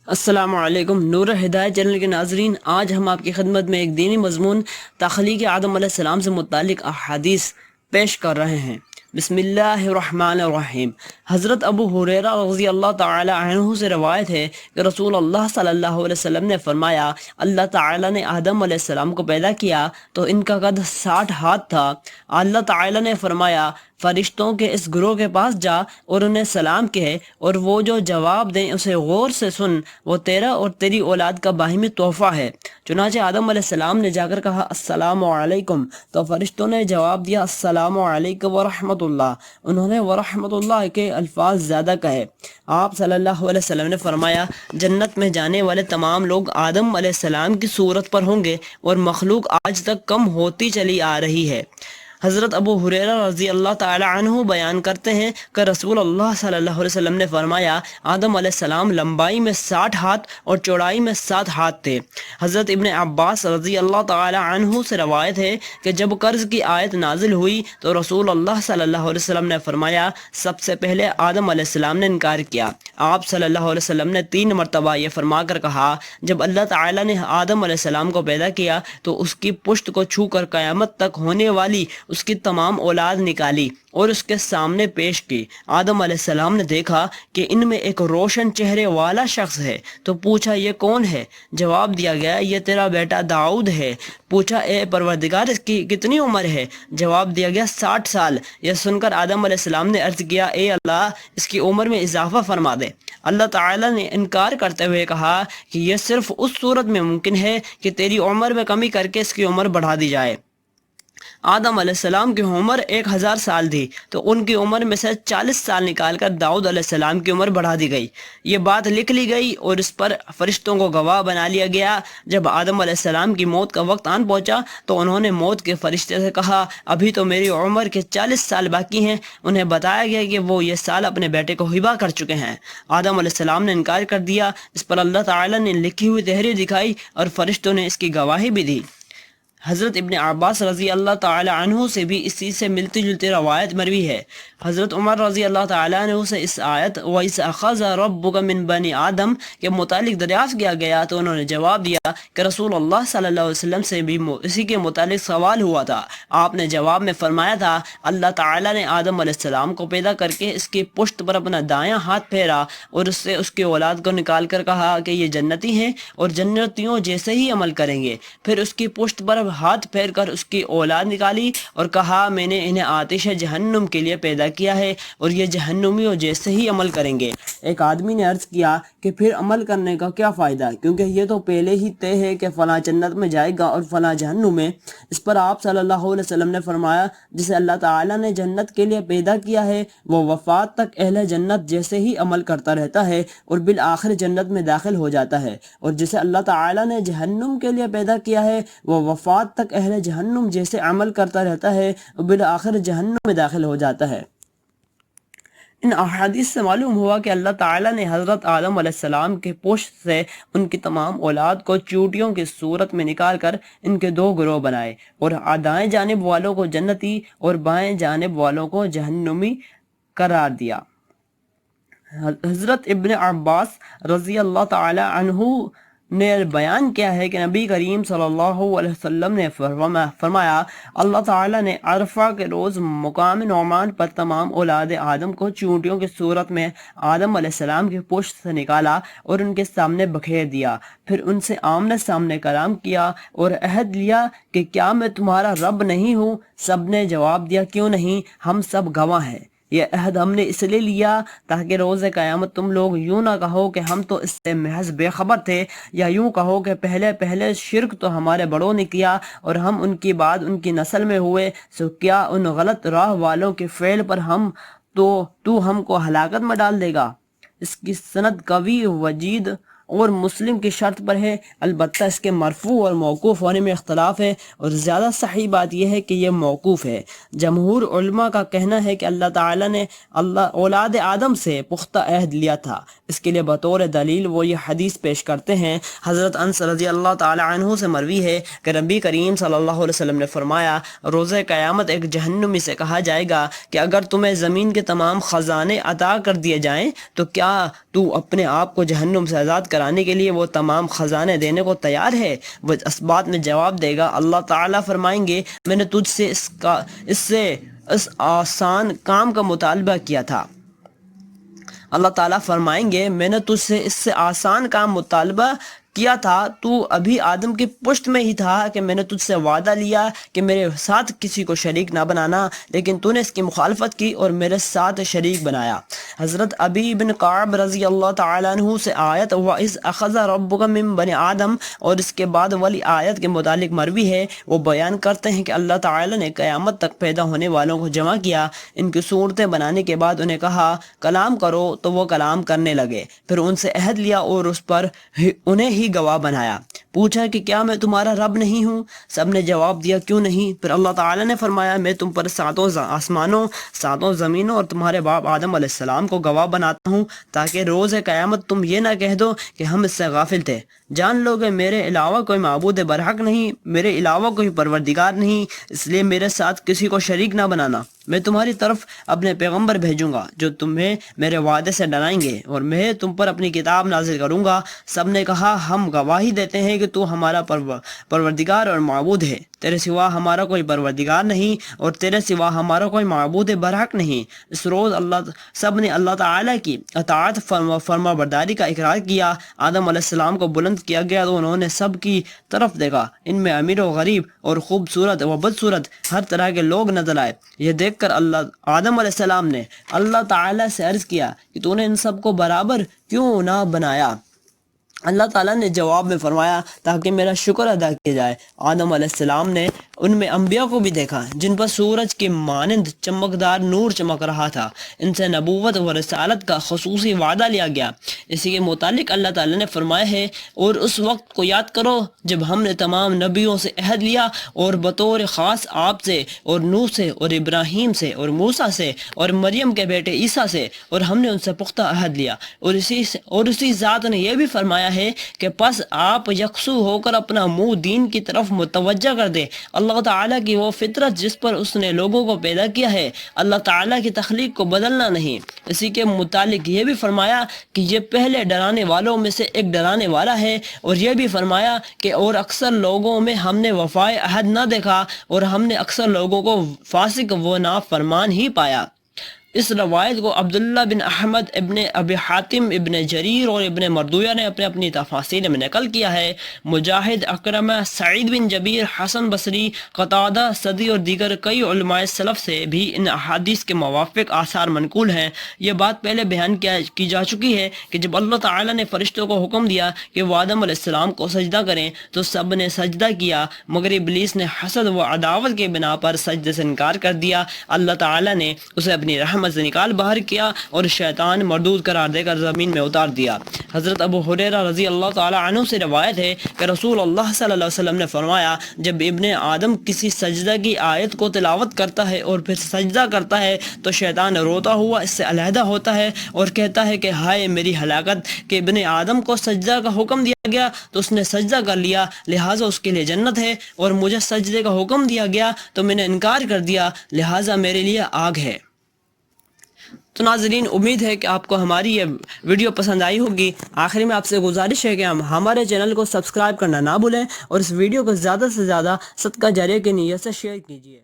السلام علیکم نور ہدایت چینل کے ناظرین، آج ہم آپ کی خدمت میں ایک دینی مضمون تخلیق آدم علیہ السلام سے متعلق احادیث پیش کر رہے ہیں۔ بسم اللہ الرحمن الرحیم۔ حضرت ابو ہریرہ رضی اللہ تعالی عنہ سے روایت ہے کہ رسول اللہ صلی اللہ علیہ وسلم نے فرمایا، اللہ تعالی نے آدم علیہ السلام کو پیدا کیا تو ان کا قد 60 ہاتھ تھا۔ اللہ تعالی نے فرمایا، فرشتوں کے اس گروہ کے پاس جا اور انہیں سلام کہے، اور وہ جو جواب دیں اسے غور سے سن، وہ تیرا اور تیری اولاد کا باہمی تحفہ ہے۔ چنانچہ آدم علیہ السلام نے جا کر کہا السلام علیکم، تو فرشتوں نے جواب دیا السلام علیکم ورحمۃ اللہ۔ انہوں نے ورحمۃ اللہ کے الفاظ زیادہ کہے۔ آپ صلی اللہ علیہ وسلم نے فرمایا، جنت میں جانے والے تمام لوگ آدم علیہ السلام کی صورت پر ہوں گے، اور مخلوق آج تک کم ہوتی چلی آ رہی ہے۔ حضرت ابو ہریرہ رضی اللہ تعالی عنہ بیان کرتے ہیں کہ رسول اللہ صلی اللہ علیہ وسلم نے فرمایا، آدم علیہ السلام لمبائی میں 60 ہاتھ اور چوڑائی میں 7 ہاتھ تھے۔ حضرت ابن عباس رضی اللہ تعالی عنہ سے روایت ہے کہ جب قرض کی آیت نازل ہوئی تو رسول اللہ صلی اللہ علیہ وسلم نے فرمایا، سب سے پہلے آدم علیہ السلام نے انکار کیا۔ آپ صلی اللہ علیہ وسلم نے 3 مرتبہ یہ فرما کر کہا، جب اللہ تعالی نے آدم علیہ السلام کو پیدا کیا تو اس کی پشت کو چھو کر قیامت تک ہونے والی اس کی تمام اولاد نکالی اور اس کے سامنے پیش کی۔ آدم علیہ السلام نے دیکھا کہ ان میں ایک روشن چہرے والا شخص ہے، تو پوچھا یہ کون ہے؟ جواب دیا گیا یہ تیرا بیٹا داؤد ہے۔ پوچھا اے پروردگار اس کی کتنی عمر ہے؟ جواب دیا گیا 60 سال۔ یہ سن کر آدم علیہ السلام نے عرض کیا، اے اللہ اس کی عمر میں اضافہ فرما دے۔ اللہ تعالی نے انکار کرتے ہوئے کہا کہ یہ صرف اس صورت میں ممکن ہے کہ تیری عمر میں کمی کر کے اس کی عمر بڑھا دی جائے۔ آدم علیہ السلام کی عمر 1000 سال تھی، تو ان کی عمر میں سے 40 سال نکال کر داؤد علیہ السلام کی عمر بڑھا دی گئی۔ یہ بات لکھ لی گئی اور اس پر فرشتوں کو گواہ بنا لیا گیا۔ جب آدم علیہ السلام کی موت کا وقت آن پہنچا تو انہوں نے موت کے فرشتے سے کہا، ابھی تو میری عمر کے 40 سال باقی ہیں۔ انہیں بتایا گیا کہ وہ یہ سال اپنے بیٹے کو ہبہ کر چکے ہیں۔ آدم علیہ السلام نے انکار کر دیا۔ اس پر اللہ تعالی نے لکھی ہوئی تحریر دکھائی اور فرشتوں نے اس کی گواہی بھی دی۔ حضرت ابن عباس رضی اللہ تعالی عنہ سے بھی اسی سے ملتی جلتی روایت مروی ہے۔ حضرت عمر رضی اللہ تعالی عنہ سے اس آیت وَإِذْ أَخَذَ رَبُّكَ مِنْ بَنِي آدم کے متعلق دریافت کیا گیا تو انہوں نے جواب دیا کہ رسول اللہ صلی اللہ علیہ وسلم سے بھی اسی کے متعلق سوال ہوا تھا۔ آپ نے جواب میں فرمایا تھا، اللہ تعالی نے آدم علیہ السلام کو پیدا کر کے اس کی پشت پر اپنا دایاں ہاتھ پھیرا اور اس سے اس کی اولاد کو نکال کر کہا کہ یہ جنتی ہیں اور جنتیوں جیسے ہی عمل کریں گے۔ پھر اس کی پشت پر ہاتھ پھیر کر اس کی اولاد نکالی اور کہا، میں نے انہیں آتش جہنم کے لیے پیدا کیا ہے اور یہ جہنمیوں جیسے ہی عمل کریں گے۔ ایک آدمی نے عرض کیا کہ پھر عمل کرنے کا کیا فائدہ، کیونکہ یہ تو پہلے ہی طے ہے کہ فلاں جنت میں جائے گا اور فلاں جہنم میں۔ اس پر آپ صلی اللہ علیہ وسلم نے فرمایا، جسے اللہ تعالی نے جنت کے لیے پیدا کیا ہے وہ وفات تک اہل جنت جیسے ہی عمل کرتا رہتا ہے اور بالآخر جنت میں داخل ہو جاتا ہے، اور جسے اللہ تعالی نے جہنم کے لیے پیدا کیا ہے وہ وفات تک اہل جہنم جیسے عمل کرتا رہتا ہے اور بالآخر جہنم میں داخل ہو جاتا ہے۔ ان احادیث سے معلوم ہوا کہ اللہ تعالیٰ نے حضرت آدم علیہ السلام کے پشت سے ان کی تمام اولاد کو چوٹیوں کی صورت میں نکال کر ان کے 2 گروہ بنائے، اور دائیں جانب والوں کو جنتی اور بائیں جانب والوں کو جہنمی قرار دیا۔ حضرت ابن عباس رضی اللہ تعالی عنہ نے بیان کیا ہے کہ نبی کریم صلی اللہ علیہ وسلم نے فرمایا، اللہ تعالیٰ نے عرفہ کے روز مقام نعمان پر تمام اولاد آدم کو چونٹیوں کی صورت میں آدم علیہ السلام کی پشت سے نکالا اور ان کے سامنے بکھیر دیا۔ پھر ان سے آمنے سامنے کلام کیا اور عہد لیا کہ کیا میں تمہارا رب نہیں ہوں؟ سب نے جواب دیا، کیوں نہیں، ہم سب گواہ ہیں۔ یہ عہد ہم نے اس لیے لیا تاکہ روز قیامت تم لوگ یوں نہ کہو کہ ہم تو اس سے محض بے خبر تھے، یا یوں کہو کہ پہلے شرک تو ہمارے بڑوں نے کیا اور ہم ان کی بعد ان کی نسل میں ہوئے، سو کیا ان غلط راہ والوں کے فعل پر تو ہم کو ہلاکت میں ڈال دے گا۔ اس کی سند قوی وجید اور مسلم کی شرط پر ہے، البتہ اس کے مرفوع اور موقوف ہونے میں اختلاف ہے، اور زیادہ صحیح بات یہ ہے کہ یہ موقوف ہے۔ جمہور علماء کا کہنا ہے کہ اللہ تعالی نے اولاد آدم سے پختہ عہد لیا تھا۔ اس کے لیے بطور دلیل وہ یہ حدیث پیش کرتے ہیں، حضرت انس رضی اللہ تعالی عنہ سے مروی ہے کہ نبی کریم صلی اللہ علیہ وسلم نے فرمایا، روز قیامت ایک جہنمی سے کہا جائے گا کہ اگر تمہیں زمین کے تمام خزانے عطا کر دیے جائیں تو کیا تو اپنے آپ کو جہنم سے آزاد کرانے کے لیے وہ تمام خزانے دینے کو تیار ہے؟ وہ اس بات میں جواب دے گا، اللہ تعالیٰ فرمائیں گے میں نے تجھ سے اس آسان کام کا مطالبہ کیا تھا۔ اللہ تعالیٰ فرمائیں گے میں نے تجھ سے اس سے آسان کام مطالبہ کیا تھا، تو ابھی آدم کی پشت میں ہی تھا کہ میں نے تجھ سے وعدہ لیا کہ میرے ساتھ کسی کو شریک نہ بنانا، لیکن تو نے اس کی مخالفت کی اور میرے ساتھ شریک بنایا۔ حضرت ابی بن کعب رضی اللہ تعالیٰ عنہ سے آیت وَإِذْ أَخَذَ رَبُّكَ مِن بَنِي آدم، اور اس کے بعد والی آیت کے متعلق مروی ہے، وہ بیان کرتے ہیں کہ اللہ تعالیٰ نے قیامت تک پیدا ہونے والوں کو جمع کیا، ان کی صورتیں بنانے کے بعد انہیں کہا کلام کرو، تو وہ کلام کرنے لگے، پھر ان سے عہد لیا اور اس پر انہیں ہی گواہ بنایا۔ پوچھا کہ کیا میں تمہارا رب نہیں ہوں؟ سب نے جواب دیا کیوں نہیں؟ پھر اللہ تعالیٰ نے فرمایا میں تم پر ساتوں آسمانوں، ساتوں زمینوں اور تمہارے باپ آدم علیہ السلام کو گواہ بناتا ہوں، تاکہ روز قیامت تم یہ نہ کہہ دو کہ ہم اس سے غافل تھے۔ جان لو کہ میرے علاوہ کوئی معبود برحق نہیں، میرے علاوہ کوئی پروردگار نہیں، اس لیے میرے ساتھ کسی کو شریک نہ بنانا۔ میں تمہاری طرف اپنے پیغمبر بھیجوں گا جو تمہیں میرے وعدے سے ڈرائیں گے، اور میں تم پر اپنی کتاب نازل کروں گا۔ سب نے کہا ہم گواہی دیتے ہیں کہ تو ہمارا پروردگار اور معبود ہے، تیرے سوا ہمارا کوئی پروردگار نہیں اور تیرے سوا ہمارا کوئی معبود برحق نہیں۔ اس روز سب نے اللہ تعالیٰ کی اطاعت فرما برداری کا اقرار کیا۔ آدم علیہ السلام کو بلند کیا گیا تو انہوں نے سب کی طرف دیکھا، ان میں امیر و غریب اور خوبصورت و بدصورت ہر طرح کے لوگ نظر آئے۔ یہ دیکھ کر آدم علیہ السلام نے اللہ تعالیٰ سے عرض کیا کہ تو نے ان سب کو برابر کیوں نہ بنایا؟ اللہ تعالیٰ نے جواب میں فرمایا تاکہ میرا شکر ادا کیا جائے۔ آدم علیہ السلام نے ان میں انبیاء کو بھی دیکھا جن پر سورج کے مانند چمکدار نور چمک رہا تھا، ان سے نبوت و رسالت کا خصوصی وعدہ لیا گیا۔ اسی کے متعلق اللہ تعالیٰ نے فرمایا ہے اور اس وقت کو یاد کرو جب ہم نے تمام نبیوں سے عہد لیا اور بطور خاص آپ سے اور نوح سے اور ابراہیم سے اور موسیٰ سے اور مریم کے بیٹے عیسیٰ سے، اور ہم نے ان سے پختہ عہد لیا، اور اسی ذات نے یہ بھی فرمایا ہے کہ پس آپ یکسو ہو کر اپنا منہ دین کی طرف متوجہ کر دے۔ اللہ تعالیٰ کی وہ فطرت جس پر اس نے لوگوں کو پیدا کیا ہے، اللہ تعالیٰ کی تخلیق کو بدلنا نہیں۔ اسی کے متعلق یہ بھی فرمایا کہ یہ پہلے ڈرانے والوں میں سے ایک ڈرانے والا ہے، اور یہ بھی فرمایا کہ اور اکثر لوگوں میں ہم نے وفائے عہد نہ دیکھا، اور ہم نے اکثر لوگوں کو فاسق و نافرمان ہی پایا۔ اس روایت کو عبداللہ بن احمد، ابن ابی حاتم، ابن جریر اور ابن مردویہ نے اپنی تفاسیر میں نقل کیا ہے۔ مجاہد، اکرمہ، سعید بن جبیر، حسن بصری، قتادہ، سدی اور دیگر کئی علماء سلف سے بھی ان احادیث کے موافق آثار منقول ہیں۔ یہ بات پہلے بیان کی جا چکی ہے کہ جب اللہ تعالیٰ نے فرشتوں کو حکم دیا کہ وہ آدم علیہ السلام کو سجدہ کریں تو سب نے سجدہ کیا، مگر ابلیس نے حسد و عداوت کے بنا پر سجدے سے انکار کر دیا۔ اللہ تعالیٰ نے اسے اپنی رحمت سے نکال باہر کیا اور شیطان مردود قرار دے کر زمین میں اتار دیا۔ حضرت ابو ہریرہ رضی اللہ تعالی عنہ سے روایت ہے کہ رسول اللہ صلی اللہ علیہ وسلم نے فرمایا جب ابن آدم کسی سجدہ کی آیت کو تلاوت کرتا ہے اور پھر سجدہ کرتا ہے تو شیطان روتا ہوا اس سے علیحدہ ہوتا ہے اور کہتا ہے کہ ہائے میری ہلاکت کہ ابن آدم کو سجدہ کا حکم دیا گیا تو اس نے سجدہ کر لیا، لہٰذا اس کے لیے جنت ہے، اور مجھے سجدے کا حکم دیا گیا تو میں نے انکار کر دیا، لہٰذا میرے لیے آگ ہے۔ تو ناظرین، امید ہے کہ آپ کو ہماری یہ ویڈیو پسند آئی ہوگی۔ آخری میں آپ سے گزارش ہے کہ ہمارے چینل کو سبسکرائب کرنا نہ بھولیں اور اس ویڈیو کو زیادہ سے زیادہ صدقہ جاریہ کی نیت سے شیئر کیجیے۔